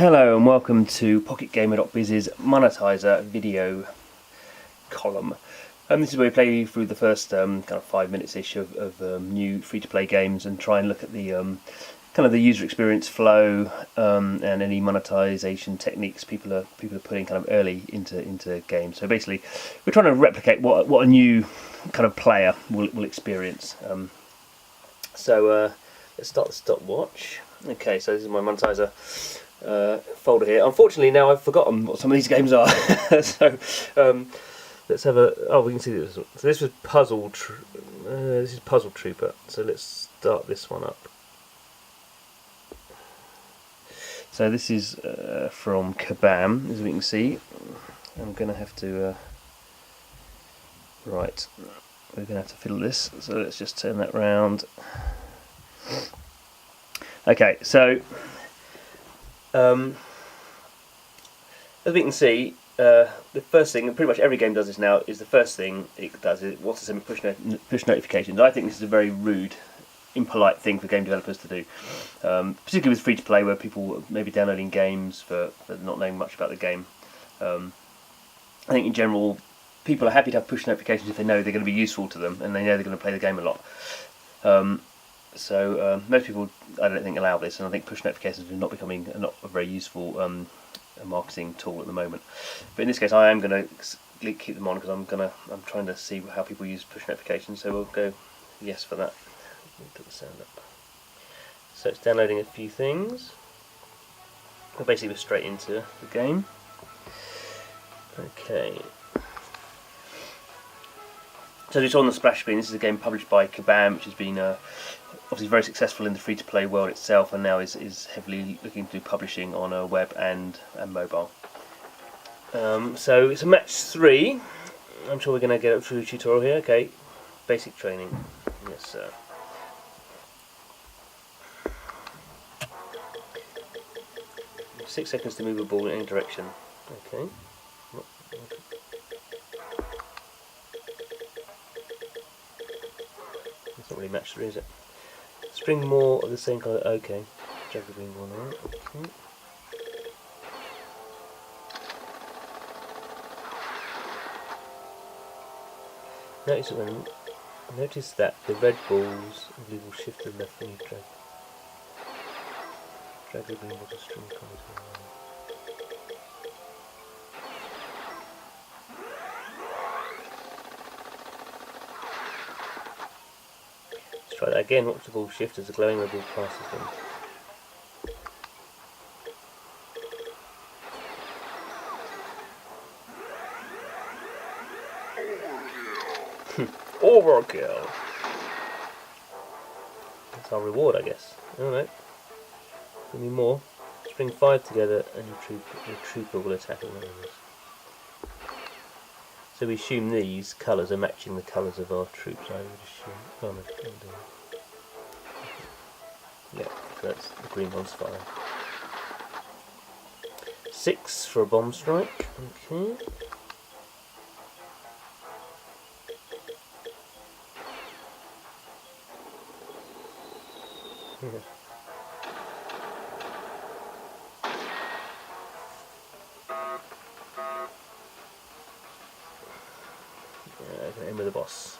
Hello and welcome to PocketGamer.biz's Monetizer video column. This is where we play through the first kind of 5 minutes-ish of new free-to-play games and try and look at the kind of the user experience flow and any monetization techniques people are putting kind of early into games. So basically, we're trying to replicate what a new kind of player will experience. Let's start the stopwatch. Okay, so this is my Monetizer folder here. Unfortunately, now I've forgotten what some of these games are. So let's have a. Oh, we can see this one. So this was this is Puzzle Trooper. So let's start this one up. So this is from Kabam, as we can see. I'm going to have to. Right, we're going to have to fiddle this. So let's just turn that round. Okay, so. As we can see, the first thing, and pretty much every game does this now, is the first thing it does is what's the push notifications. I think this is a very rude, impolite thing for game developers to do, particularly with free-to-play where people may be downloading games for not knowing much about the game. I think in general, people are happy to have push notifications if they know they're going to be useful to them and they know they're going to play the game a lot. So most people, I don't think, allow this, and I think push notifications are not becoming not a very useful marketing tool at the moment. But in this case, I am going to keep them on because I'm trying to see how people use push notifications. So we'll go yes for that. Put the sound up. So it's downloading a few things. Basically, we're straight into the game. Okay. So it's on the splash screen. This is a game published by Kabam, which has been obviously very successful in the free-to-play world itself, and now is heavily looking to do publishing on a web and mobile. So it's a match 3. I'm sure we're going to get up through the tutorial here. Okay, basic training. Yes, sir. Six seconds to move a ball in any direction. Okay. It's not really match 3, is it? String more of the same colour. Okay. Drag the green one out. Okay. Notice that the red balls will shift to the left when you drag the green ball to string colours. Try that again. Watch the ball shift as the glowing red ball passes them. Overkill. That's our reward, I guess. Alright. Give me more. String 5 together and your trooper will attack all enemies. So we assume these colours are matching the colours of our troops, I would assume. Oh, no, yeah, so that's the green one's fine. 6 for a bomb strike. Okay. Yeah. Aim with the boss.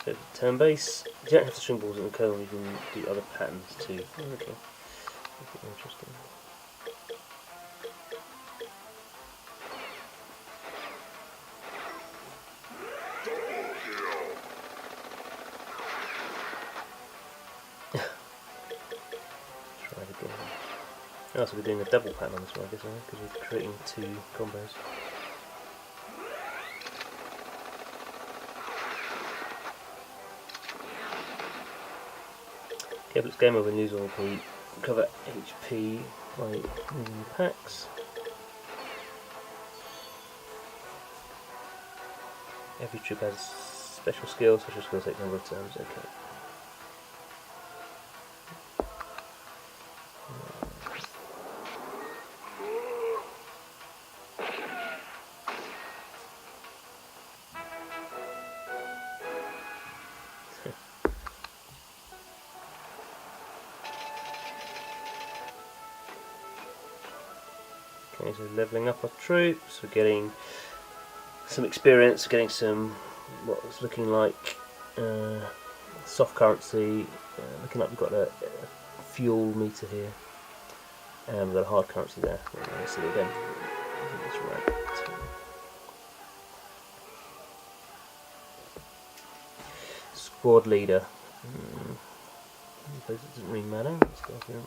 So turn base. You don't have to string balls in the cone, you can do other patterns too. Okay. Interesting. Try it again. Oh, so we're doing a double pattern on this one, I guess, because we're creating 2 combos. Okay, but it's game over. News will be cover HP by moving packs. Every troop has special skills take number of turns. Okay. Okay, so levelling up our troops, we're getting some experience, getting some what's looking like soft currency, looking like we've got a fuel meter here, and we've got a hard currency there. Let's see it again. That's right. Squad leader. I suppose it doesn't really matter. Let's go here.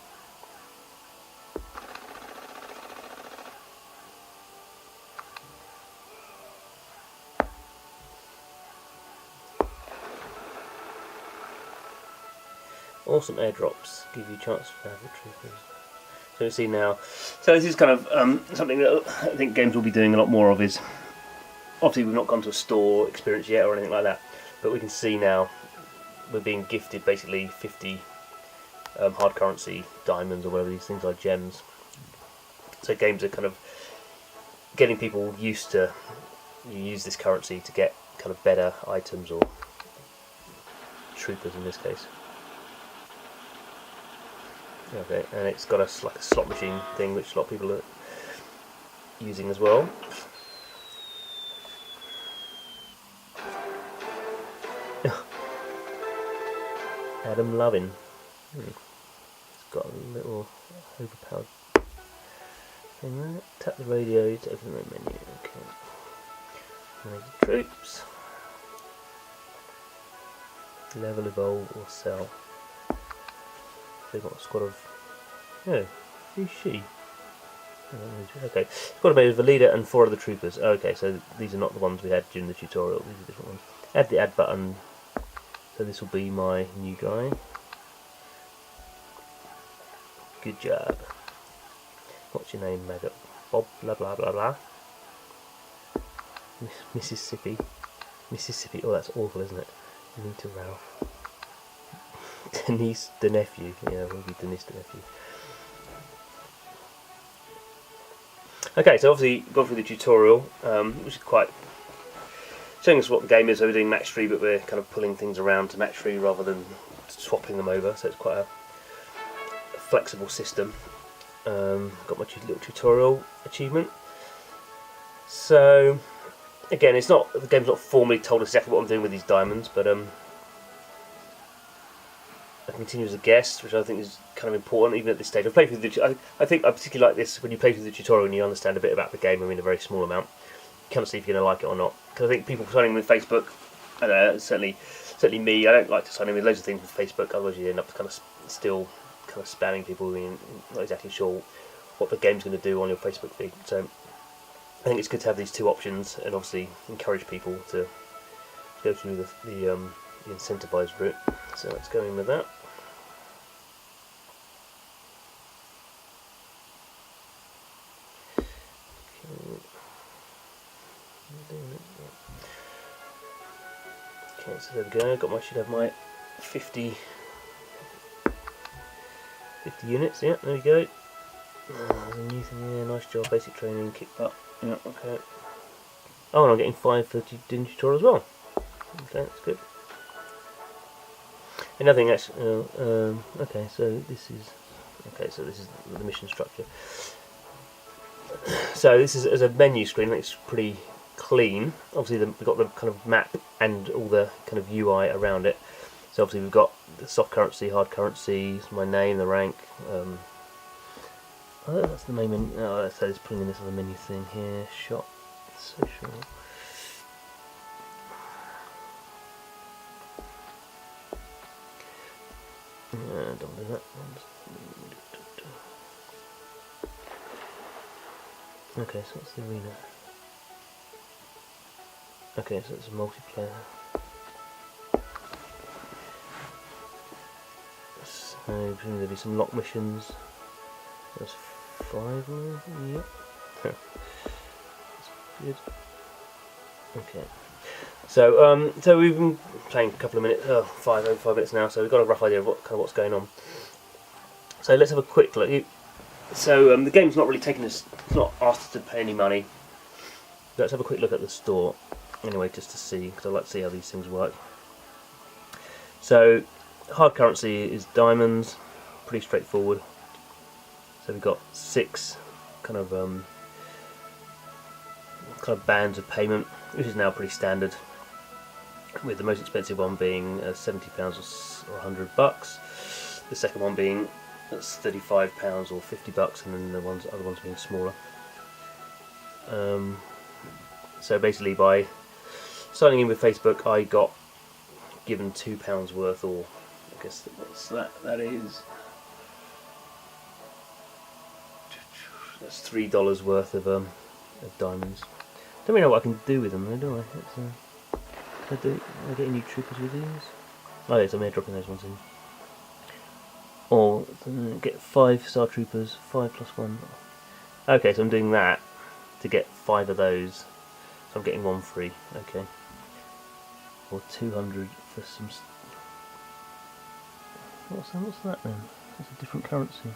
Awesome airdrops give you a chance to have the troopers. So we see now. So this is kind of something that I think games will be doing a lot more of. Is obviously we've not gone to a store experience yet or anything like that, but we can see now we're being gifted basically 50 hard currency diamonds or whatever these things are, gems. So games are kind of getting people used to use this currency to get kind of better items or troopers in this case. Okay, and it's got like a slot machine thing which a lot of people are using as well. Adam Lovin. It's got a little overpowered thing there. Tap the radio to open the menu. Okay. There's the troops. Level, evolve, or sell. They've got a squad of. Oh, who's she? Okay, squad of members, the leader and 4 other troopers. Okay, so these are not the ones we had during the tutorial. These are different ones. Add the add button. So this will be my new guy. Good job. What's your name, maggot? Bob. Blah blah blah blah. Mississippi. Mississippi. Oh, that's awful, isn't it? Anita Ralph. Denise the nephew. Yeah, we'll be Denise the nephew. Okay, so obviously gone through the tutorial, which is quite showing us what the game is. So we're doing match 3, but we're kind of pulling things around to match 3 rather than swapping them over. So it's quite a flexible system. Got my little tutorial achievement. So again, it's not the game's not formally told us exactly what I'm doing with these diamonds, but I continue as a guest, which I think is kind of important even at this stage. I played through the. I think I particularly like this when you play through the tutorial and you understand a bit about the game. I mean, a very small amount. You kind of see if you're going to like it or not. Because I think people signing with Facebook, certainly me. I don't like to sign in with loads of things with Facebook. Otherwise, you end up kind of still kind of spamming people and not exactly sure what the game's going to do on your Facebook feed. So I think it's good to have these 2 options and obviously encourage people to go through the incentivised route. So let's go in with that. Okay, so there we go. Should have my 50 units. Yeah, there we go. There's a new thing here. Nice job. Basic training. Kick butt. Yeah. Okay. Oh, and I'm getting 530 in tutorial as well. Okay, that's good. And nothing actually. Okay, so this is the mission structure. So this is as a menu screen. It's pretty clean. Obviously, we've got the kind of map and all the kind of UI around it. So obviously, we've got the soft currency, hard currency, my name, the rank. Oh, that's the main menu. Oh, so it's putting in this other menu thing here. Shop, social. Don't do that. Okay, so what's the arena? Okay, so it's a multiplayer. So presumably there'll be some lock missions. There's 5 more. Yep. That's good. Okay. So so we've been playing a couple of minutes, 5 minutes now. So we've got a rough idea of what's going on. So let's have a quick look. So the game's not really taking us. It's not asked us to pay any money. Let's have a quick look at the store. Anyway, just to see, because I like to see how these things work. So hard currency is diamonds. Pretty straightforward. So we've got 6 kind of kind of bands of payment, which is now pretty standard, with the most expensive one being £70 or £100, the second one being £35 or £50, and then the other ones being smaller. So basically, by signing in with Facebook, I got given £2 worth, or I guess what's that? That is, that's $3 worth of diamonds. Don't really know what I can do with them, though, do I? Can I get any troopers with these? Oh yes, I'm airdropping those ones in. Or get 5 star troopers, 5 plus 1. Okay, so I'm doing that to get 5 of those. So I'm getting 1 free. Okay. Or 200 for some. What's that then? That's a different currency.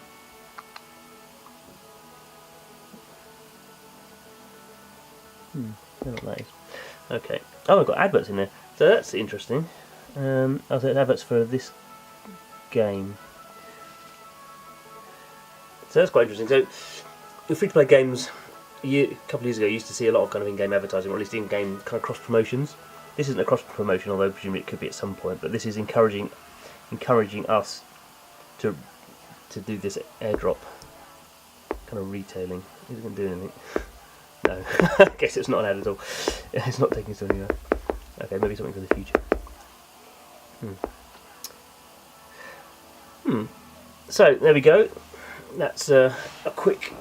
I don't know what that is. Okay. Oh, I've got adverts in there. So that's interesting. Oh, so it's adverts for this game. So that's quite interesting. So, with free-to-play games, a couple of years ago, you used to see a lot of kind of in-game advertising, or at least in-game kind of cross-promotions. This isn't a cross-promotion, although presumably it could be at some point. But this is encouraging us to do this airdrop kind of retailing. Is it going to do anything? No, I guess it's not an ad at all. It's not taking us anywhere. Okay, maybe something for the future. So there we go. That's a quick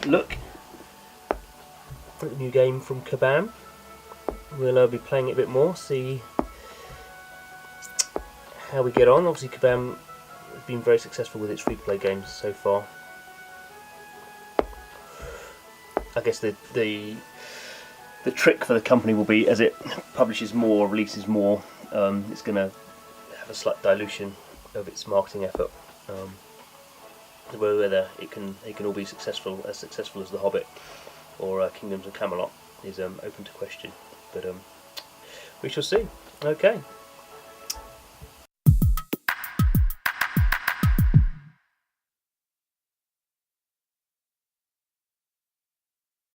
look at the new game from Kabam. We'll be playing it a bit more, see how we get on. Obviously Kabam has been very successful with its free-to-play games so far. I guess the trick for the company will be, as it publishes more, releases more, it's going to have a slight dilution of its marketing effort. Whether it can all be as successful as The Hobbit or Kingdoms of Camelot is open to question, but we shall see. Okay.